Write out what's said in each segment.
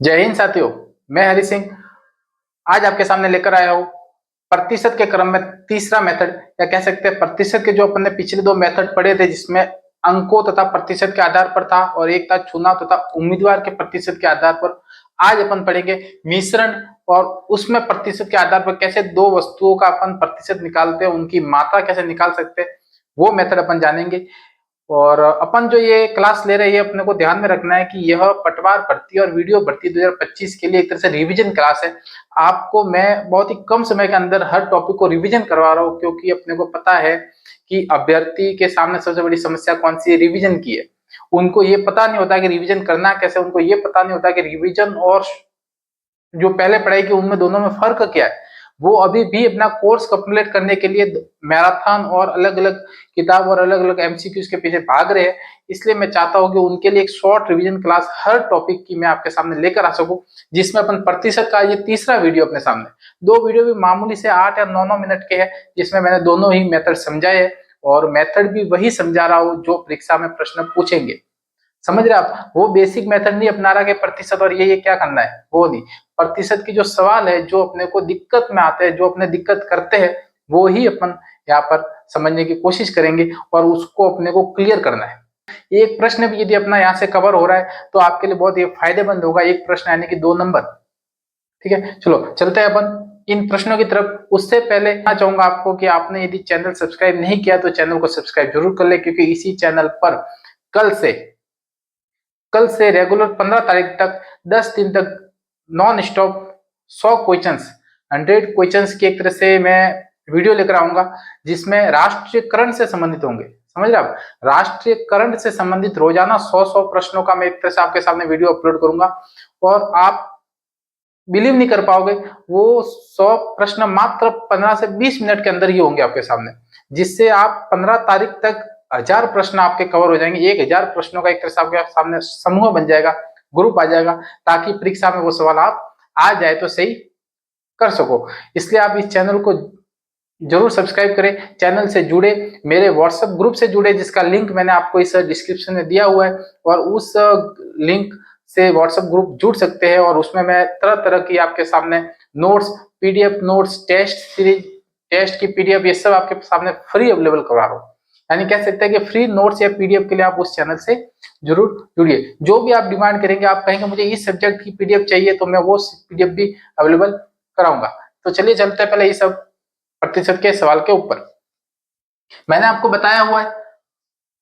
जय हिंद साथियों। मैं हरि सिंह आज आपके सामने लेकर आया हूँ प्रतिशत के क्रम में तीसरा मेथड, या कह सकते हैं प्रतिशत के जो अपन ने पिछले दो मेथड पढ़े थे जिसमें अंकों तथा प्रतिशत के आधार पर था और एक था चुनाव तथा उम्मीदवार के प्रतिशत के आधार पर। आज अपन पढ़ेंगे मिश्रण और उसमें प्रतिशत के आधार पर कैसे दो वस्तुओं का अपन प्रतिशत निकालते हैं, उनकी मात्रा कैसे निकाल सकते हैं, वो मेथड अपन जानेंगे। और अपन जो ये क्लास ले रहे हैं अपने को ध्यान में रखना है कि यह पटवार भर्ती और वीडियो भर्ती 2025 के लिए एक तरह से रिवीजन क्लास है। आपको मैं बहुत ही कम समय के अंदर हर टॉपिक को रिवीजन करवा रहा हूँ, क्योंकि अपने को पता है कि अभ्यर्थी के सामने सबसे बड़ी समस्या कौन सी है, रिवीजन की है। उनको ये पता नहीं होता कि रिवीजन करना कैसे, उनको ये पता नहीं होता कि रिवीजन और जो पहले पढ़ाई की उनमें दोनों में फर्क क्या है। वो अभी भी अपना कोर्स कंप्लीट करने के लिए मैराथन और अलग अलग किताब और अलग अलग एमसीक्यूज के पीछे भाग रहे हैं। इसलिए मैं चाहता हूं कि उनके लिए एक शॉर्ट रिवीजन क्लास हर टॉपिक की मैं आपके सामने लेकर आ सकूं, जिसमें अपन प्रतिशत का ये तीसरा वीडियो अपने सामने, दो वीडियो भी मामूली से 8 या 9 मिनट के हैं, जिसमें मैंने दोनों ही मेथड समझाए हैं और मेथड भी वही समझा रहा हूं जो परीक्षा में प्रश्न पूछेंगे। समझ रहे आप, वो बेसिक मेथड नहीं अपना रहा कि प्रतिशत और ये क्या करना है, वो नहीं। प्रतिशत की जो सवाल है जो अपने को दिक्कत में आते हैं, जो अपने दिक्कत करते हैं, वो ही अपन यहाँ पर समझने की कोशिश करेंगे और उसको अपने को क्लियर करना है। एक प्रश्न भी यदि अपना यहाँ से कवर हो रहा है तो आपके लिए बहुत ही फायदेमंद होगा, एक प्रश्न यानी कि 2 नंबर। ठीक है, चलो चलते हैं अपन इन प्रश्नों की तरफ। उससे पहले मैं चाहूंगा आपको कि आपने यदि चैनल सब्सक्राइब नहीं किया तो चैनल को सब्सक्राइब जरूर कर ले, क्योंकि इसी चैनल पर कल से रेगुलर 15 तारीख तक 10 दिन तक नॉन स्टॉप 100 क्वेश्चंस, 100 क्वेश्चंस की एक तरह से मैं वीडियो लेकर आऊंगा, जिसमें राष्ट्रीय करंट से संबंधित होंगे। समझ रहे आप, राष्ट्रीय करंट से संबंधित रोजाना 100 प्रश्नों का मैं एक तरह से आपके सामने वीडियो अपलोड करूंगा। और आप बिलीव नहीं कर पाओगे, वो 100 प्रश्न मात्र 15 से 20 मिनट के अंदर ही होंगे आपके सामने, जिससे आप 15 तारीख तक 1000 प्रश्न आपके कवर हो जाएंगे। 1000 प्रश्नों का एक तरह से आपके सामने समूह बन जाएगा, ग्रुप आ जाएगा, ताकि परीक्षा में वो सवाल आप आ जाए तो सही कर सको। इसलिए आप इस चैनल को जरूर सब्सक्राइब करें, चैनल से जुड़े, मेरे व्हाट्सएप ग्रुप से जुड़े, जिसका लिंक मैंने आपको इस डिस्क्रिप्शन में दिया हुआ है, और उस लिंक से व्हाट्सएप ग्रुप जुड़ सकते हैं। और उसमें मैं तरह तरह की आपके सामने notes, PDF notes, test series, test की पीडीएफ, ये सब आपके सामने फ्री अवेलेबल करवा रहा हूँ। यानी कह सकते हैं कि फ्री नोट्स या पीडीएफ के लिए आप उस चैनल से जरूर जुड़िए। जो भी आप डिमांड करेंगे, आप कहेंगे मुझे इस सब्जेक्ट की पीडीएफ चाहिए, तो मैं वो पीडीएफ भी अवेलेबल कराऊंगा। तो चलिए चलते हैं पहले ये सब प्रतिशत के सवाल के ऊपर। मैंने आपको बताया हुआ है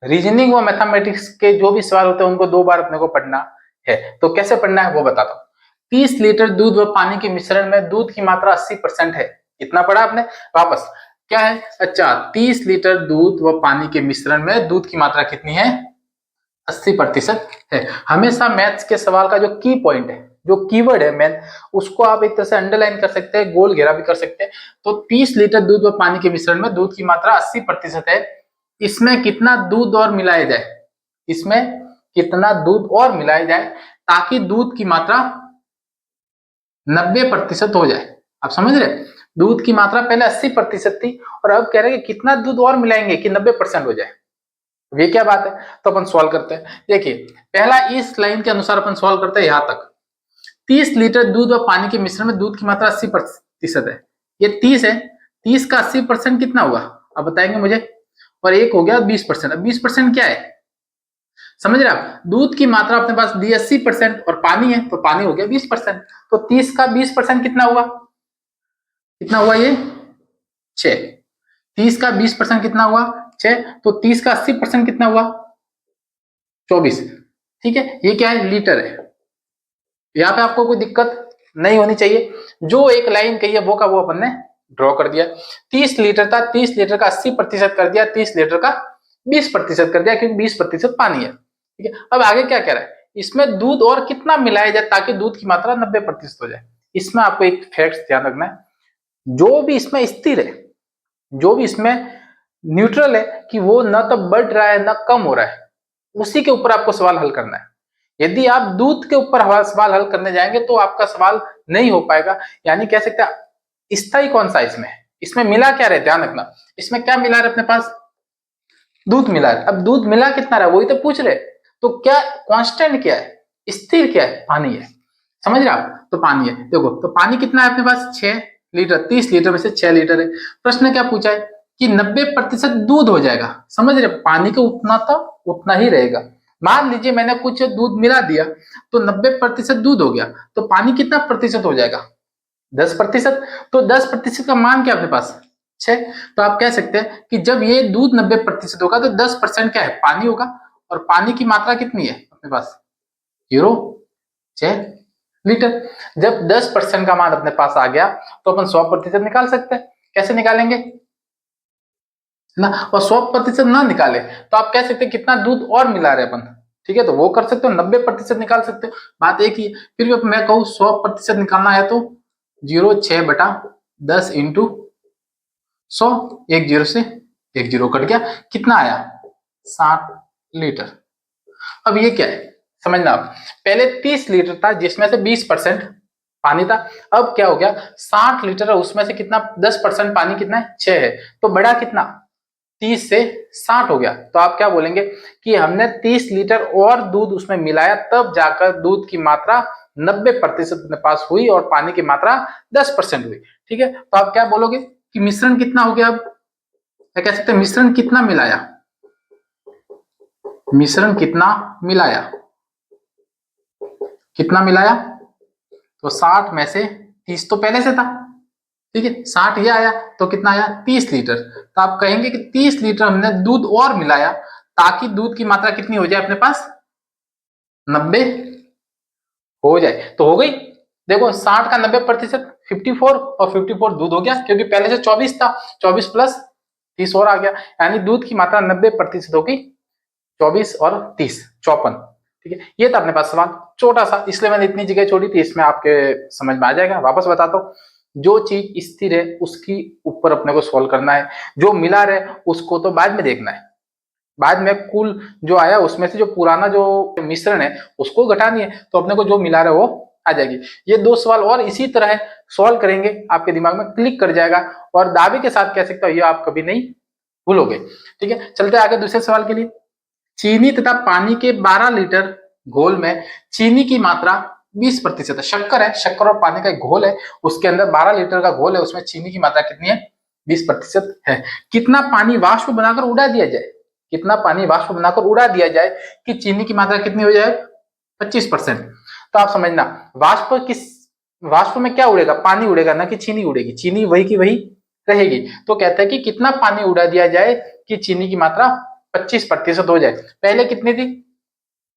रीजनिंग व मैथमेटिक्स के जो भी सवाल होते हैं उनको 2 बार अपने को पढ़ना है। तो कैसे पढ़ना है वो बताता हूँ। 30 लीटर दूध व पानी के मिश्रण में दूध की मात्रा 80% है। इतना पढ़ा आपने, वापस क्या है, अच्छा 30 लीटर दूध व पानी के मिश्रण में दूध की मात्रा कितनी है, 80% है। हमेशा मैथ्स के सवाल का जो की पॉइंट है, जो कीवर्ड है मेन, उसको आप एक तरह से अंडरलाइन कर सकते हैं, गोल घेरा भी कर सकते हैं। तो 30 लीटर दूध व पानी के मिश्रण में दूध की मात्रा 80% है। इसमें कितना दूध और मिलाया जाए, इसमें कितना दूध और मिलाया जाए ताकि दूध की मात्रा 90% हो जाए। आप समझ रहे, दूध की मात्रा पहले 80% थी और अब कह रहे हैं कि कितना दूध और मिलाएंगे कि 90% हो जाए। ये क्या बात है, तो अपन सॉल्व करते हैं। देखिए पहला इस लाइन के अनुसार अपन सॉल्व करते हैं यहां तक। 30 लीटर दूध और पानी के मिश्रण में दूध की मात्रा 80% है। ये 30 है, 30 का 80% कितना हुआ अब बताएंगे मुझे। और एक हो गया 20%। अब 20% क्या है, समझ रहे आप, दूध की मात्रा अपने पास दी 80% और पानी है, तो पानी हो गया 20%। तो 30 का 20% कितना हुआ, कितना हुआ ये 6। 30 का 20% कितना हुआ 6। तो 30 का 80% कितना हुआ 24। ठीक है, ये क्या है, लीटर है। यहाँ पे आपको कोई दिक्कत नहीं होनी चाहिए, जो एक लाइन कही है वो का वो अपन ने ड्रॉ कर दिया। 30 लीटर था, 30 लीटर का 80% कर दिया, 30 लीटर का 20% कर दिया, क्योंकि 20% पानी है। ठीक है, अब आगे क्या कह रहा है, इसमें दूध और कितना मिलाया जाए ताकि दूध की मात्रा 90% हो जाए। इसमें आपको एक फैक्ट ध्यान रखना है, जो भी इसमें स्थिर है, जो भी इसमें न्यूट्रल है, कि वो न तो बढ़ रहा है न कम हो रहा है, उसी के ऊपर आपको सवाल हल करना है। यदि आप दूध के ऊपर सवाल हल करने जाएंगे तो आपका सवाल नहीं हो पाएगा। यानी कह सकते हैं स्थायी कौन सा इसमें, इसमें मिला क्या रहे, ध्यान रखना, इसमें क्या मिला रहे अपने पास, दूध मिला रहे। अब दूध मिला कितना रहा वही तो पूछ रहे, तो क्या कांस्टेंट क्या है, स्थिर क्या है, पानी है। समझ रहे आप? तो पानी है, देखो तो पानी कितना है अपने पास 6 लीटर, 30 लीटर में से 6 लीटर है। प्रश्न क्या पूछा है कि 90% दूध हो जाएगा। समझ रहे, पानी का उतना था उतना ही रहेगा। मान लीजिए मैंने कुछ दूध मिला दिया तो 90% दूध हो गया, तो पानी कितना प्रतिशत हो जाएगा? 10%। तो 10% का मान क्या अपने पास 6। तो आप कह सकते हैं कि जब ये दूध 90% होगा तो 10% क्या है? पानी होगा। और पानी की मात्रा कितनी है अपने पास? 0.6 लीटर। जब 10% का मान अपने पास आ गया तो अपन 100% निकाल सकते हैं। कैसे निकालेंगे ना? और 100% ना निकाले तो आप कह सकते हैं कितना दूध और मिला रहे अपन, ठीक है, तो वो कर सकते हो। 90% निकाल सकते हो, बात एक ही। फिर भी मैं कहूँ 100% निकालना है तो 0.6/10 इंटू 100, एक जीरो से एक जीरो कट गया, कितना आया? 60 लीटर। अब ये क्या है समझना आप, पहले 30 लीटर था जिसमें से 20% पानी था, अब क्या हो गया 60 लीटर है, उसमें से कितना 10% पानी कितना है? 6 है। तो बढ़ा कितना? 30 से 60 हो गया। तो आप क्या बोलेंगे कि हमने 30 लीटर और दूध उसमें मिलाया तब जाकर दूध की मात्रा 90% अपने पास हुई और पानी की मात्रा 10% हुई। ठीक है, तो आप क्या बोलोगे कि मिश्रण कितना हो गया? अब कह सकते हैं मिश्रण कितना मिलाया, मिश्रण कितना मिलाया, कितना मिलाया? तो 60 में से 30 तो पहले से था, ठीक है, 60 ये आया तो कितना आया? 30 लीटर। तो आप कहेंगे कि 30 लीटर हमने दूध और मिलाया ताकि दूध की मात्रा कितनी हो जाए अपने पास? 90 हो जाए। तो हो गई, देखो 60 का 90% 54, और 54 दूध हो गया क्योंकि पहले से 24 था, 24 प्लस 30 और आ गया, यानी दूध की मात्रा 90% होगी। 24 और 30 54। ठीक है, ये था अपने पास सवाल छोटा सा, इसलिए मैंने इतनी जगह छोड़ी थी, इसमें आपके समझ में आ जाएगा। वापस बताता हूँ, जो चीज स्थिर है उसकी ऊपर अपने को सॉल्व करना है, जो मिला रहे उसको तो बाद में देखना है। बाद में कुल जो आया उसमें से जो पुराना जो मिश्रण है उसको घटानी है, तो अपने को जो मिला रहा है वो आ जाएगी। ये 2 सवाल और इसी तरह सॉल्व करेंगे, आपके दिमाग में क्लिक कर जाएगा और दावे के साथ कह सकता हूँ ये आप कभी नहीं भूलोगे। ठीक है, चलते आगे दूसरे सवाल के लिए। चीनी तथा पानी के 12 लीटर घोल में चीनी की मात्रा 20% है। शक्कर है, शक्कर और पानी का एक घोल है, उसके अंदर 12 लीटर का घोल है, उसमें चीनी की मात्रा कितनी है? 20% है। कितना पानी वाष्प बनाकर उड़ा दिया जाए, कितना पानी वाष्प बनाकर उड़ा दिया जाए कि चीनी की मात्रा कितनी हो जाए? 25%। तो आप समझना, वाष्प में क्या उड़ेगा? पानी उड़ेगा, ना कि चीनी उड़ेगी। चीनी वही की वही रहेगी। तो कहता है कि कितना पानी उड़ा दिया जाए कि चीनी की मात्रा 25% हो जाए। पहले कितनी थी?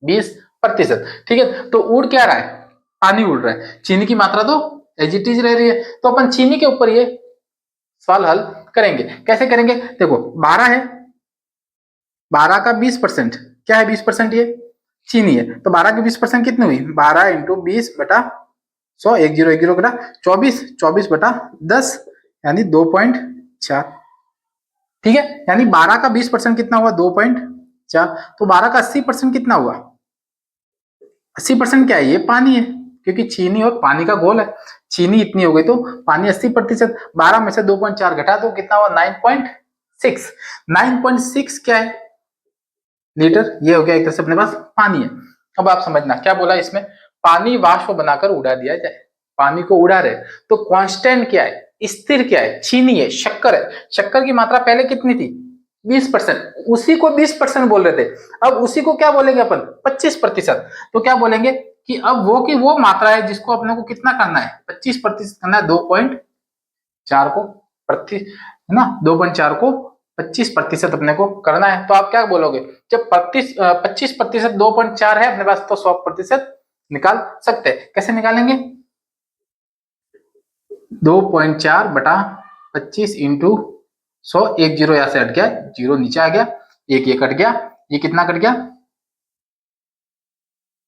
20%। ठीक है, तो उड़ क्या रहा है? पानी उड़ रहा है, चीनी की मात्रा तो एज इट इज रह रही है। तो अपन चीनी के ऊपर ये सवाल हल करेंगे। कैसे करेंगे? देखो 12 है, 12 का 20% क्या है? 20% ये चीनी है, तो 12 की 20% कितनी हुई? 12 इंटू 20/100, एक जीरो एक जीरो कटा 24, 24/10 यानी 2.4। ठीक है, यानी 12 का 20% कितना हुआ? 2.4। तो 12 का 80% कितना हुआ? 80% क्या है? ये पानी है, क्योंकि चीनी और पानी का घोल है। चीनी इतनी हो गई तो पानी 80%। 12 में से 2.4 घटा दो, कितना हुआ? 9.6। 9.6 क्या है? लीटर। ये हो गया एक तरह से अपने पास पानी है। अब आप समझना क्या बोला इसमें, पानी वाष्प बनाकर उड़ा दिया जाए। पानी को उड़ा रहे तो कांस्टेंट क्या है? स्थिर क्या है? चीनी है, शक्कर है। शक्कर की मात्रा पहले कितनी थी? 20%। उसी को 20% बोल रहे थे, अब उसी को क्या बोलेंगे अपन? 25%। तो क्या बोलेंगे कि अब वो की वो मात्रा है जिसको अपने को कितना करना है? 25% करना है। 2.4 को प्रति है ना, 2.4 को 25% अपने को करना है। तो आप क्या बोलोगे, जब 25% 2.4 है अपने पास तो 100% निकाल सकते हैं। कैसे निकालेंगे? 2.4/25 इंटू 100, एक जीरो यहां से हट गया, जीरो नीचे आ गया, एक ये कट गया, ये कितना कट गया?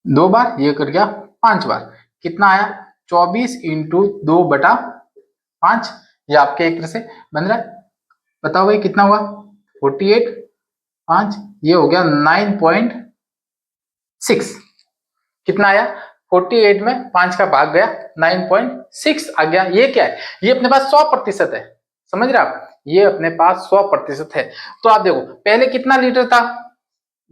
2 बार, ये कट गया 5 बार, कितना आया? 24 इंटू 2/5। ये आपके एक तरह से बन रहा है। बताओ भाई कितना हुआ? 48, 5, ये हो गया 9.6। कितना आया? 48 में 5 का भाग गया, 9.6 आ गया। ये क्या है? ये अपने पास 100% है। समझ रहे आप? ये अपने पास 100% है। तो आप देखो पहले कितना लीटर था?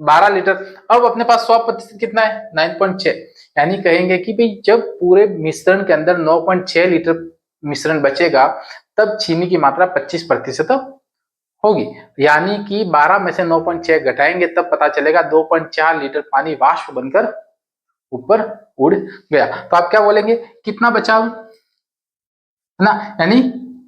12 लीटर। अब अपने पास 100% कितना है? 9.6, यानी कहेंगे कि भाई जब पूरे मिश्रण के अंदर 9.6 लीटर मिश्रण बचेगा तब चीनी की मात्रा 25% होगी। यानी कि 12 में से 9.6 घटाएंगे तब पता चलेगा 2.4 लीटर पानी वाष्प बनकर ऊपर उड़ गया। तो आप क्या बोलेंगे, कितना बचा ना, यानी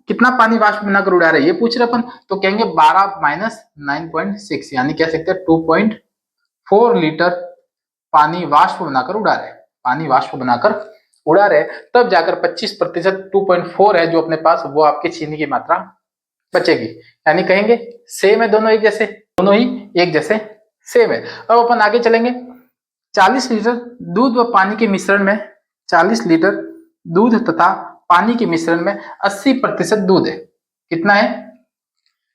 कितना पानी वाष्प बनाकर उड़ा रहे ये पूछ रहे अपन, तो कहेंगे 12 माइनस 9.6 यानी कह सकते हैं 2.4 लीटर पानी वाष्प बनाकर उड़ा रहे, पानी वाष्प बनाकर उड़ा रहे, तब जाकर 25% 2.4 है जो अपने पास, वो आपके चीनी की मात्रा बचेगी। यानी कहेंगे सेम है, दोनों एक जैसे, दोनों ही एक जैसे सेम है। अब अपन आगे चलेंगे। 40 लीटर दूध व पानी के मिश्रण में 40 लीटर दूध तथा पानी के मिश्रण में 80% दूध है। कितना है,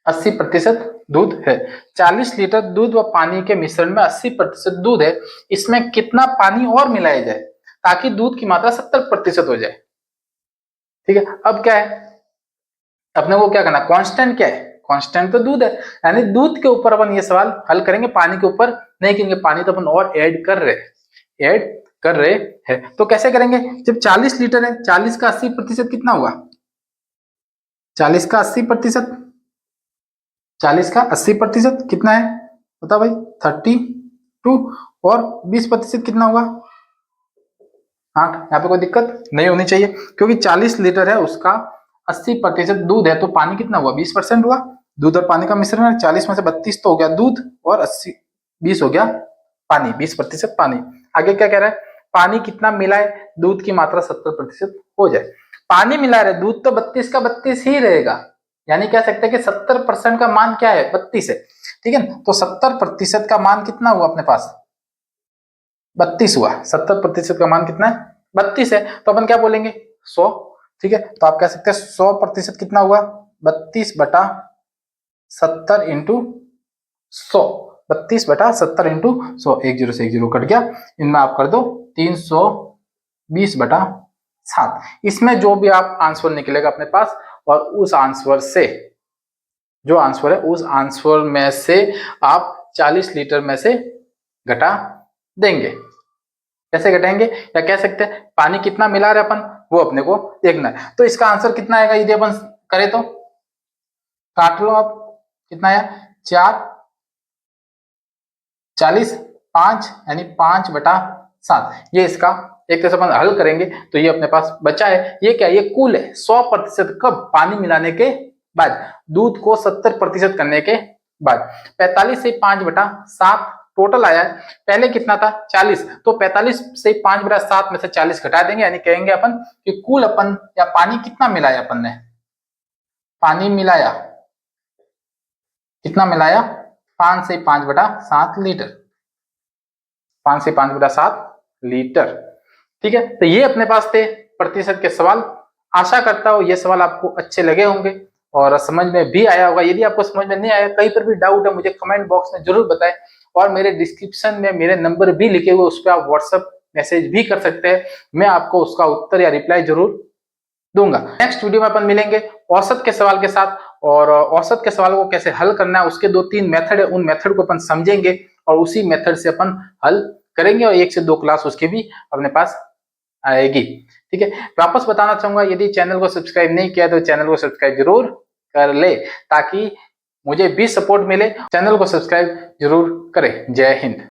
80% दूध है। 40 लीटर दूध व पानी के मिश्रण में 80% दूध है, इसमें कितना पानी और मिलाया जाए ताकि दूध की मात्रा 70% हो जाए। ठीक है, अब क्या है, अपने को क्या करना, कांस्टेंट क्या है, कांस्टेंट तो दूध है, यानी दूध के ऊपर अपन ये सवाल हल करेंगे, पानी के ऊपर नहीं करेंगे, पानी तो अपन और ऐड कर रहे हैं। तो कैसे करेंगे, जब 40 लीटर है, 40 का 80% कितना होगा, 40 का 80%, 40 का 80% कितना है बता भाई, 32, और 20% कितना होगा 8। यहाँ पे कोई दिक्कत नहीं होनी चाहिए, क्योंकि 40 लीटर है उसका 80% दूध है, तो पानी कितना हुआ, 20% हुआ। दूध और पानी का मिश्रण है, 40 में से 32 तो हो गया दूध, और 20 हो गया पानी, 20% पानी। आगे क्या कह रहा है, पानी कितना मिलाए दूध की मात्रा 70% हो जाए। पानी मिला रहे, दूध तो 32 का 32 ही रहेगा, यानी कह सकते हैं कि 70% का मान क्या है, 32 है। ठीक है, तो 70% का मान कितना हुआ अपने पास, 32 हुआ। 70% का मान कितना है, 32 है, तो अपन क्या बोलेंगे 100। ठीक है, तो आप कह सकते हैं 100% कितना हुआ, 32/70 इंटू 100, 32/70 इंटू 100, 1 0 से 1 0 कट गया, इनमें आप कर दो 320/7। इसमें जो भी आप आंसर निकलेगा अपने पास, और उस आंसर से, जो आंसर है उस आंसर में से आप 40 लीटर में से घटा देंगे। कैसे घटाएंगे, या कह सकते हैं पानी कितना मिला रहे अपन, वो अपने को देखना है। तो इसका आंसर कितना आएगा यदि अपन करें तो, काट लो आप, कितना आया 4 40 5 यानी 5/7। ये इसका एक तरह से अपन हल करेंगे तो ये अपने पास बचा है, ये क्या, ये कुल है 100% कब, पानी मिलाने के बाद, दूध को 70% करने के बाद। 45 से 5/7 टोटल आया है, पहले कितना था 40, तो 45 से 5/7 में से 40 घटा देंगे, यानी कहेंगे अपन कि कुल अपन, या पानी कितना मिलाया अपन ने, पानी मिलाया कितना मिलाया, 5 से 5/7 लीटर, 5 से 5/7 लीटर। ठीक है, तो ये अपने पास थे प्रतिशत के सवाल। आशा करता हूं ये सवाल आपको अच्छे लगे होंगे और समझ में भी आया होगा। यदि आपको समझ में नहीं आया, कहीं पर भी डाउट है, मुझे कमेंट बॉक्स में जरूर बताएं, और मेरे डिस्क्रिप्शन में मेरे नंबर भी लिखे हुए, उस पर आप व्हाट्सएप मैसेज भी कर सकते हैं, मैं आपको उसका उत्तर या रिप्लाई जरूर दूंगा। नेक्स्ट वीडियो में अपन मिलेंगे औसत के सवाल के साथ, और औसत के सवाल को कैसे हल करना है उसके 2-3 मेथड है, उन मेथड को अपन समझेंगे और उसी मेथड से अपन हल करेंगे, और 1 से 2 क्लास उसके भी अपने पास आएगी। ठीक है, वापस बताना चाहूंगा, यदि चैनल को सब्सक्राइब नहीं किया तो चैनल को सब्सक्राइब जरूर कर ले, ताकि मुझे भी सपोर्ट मिले। चैनल को सब्सक्राइब जरूर करें। जय हिंद।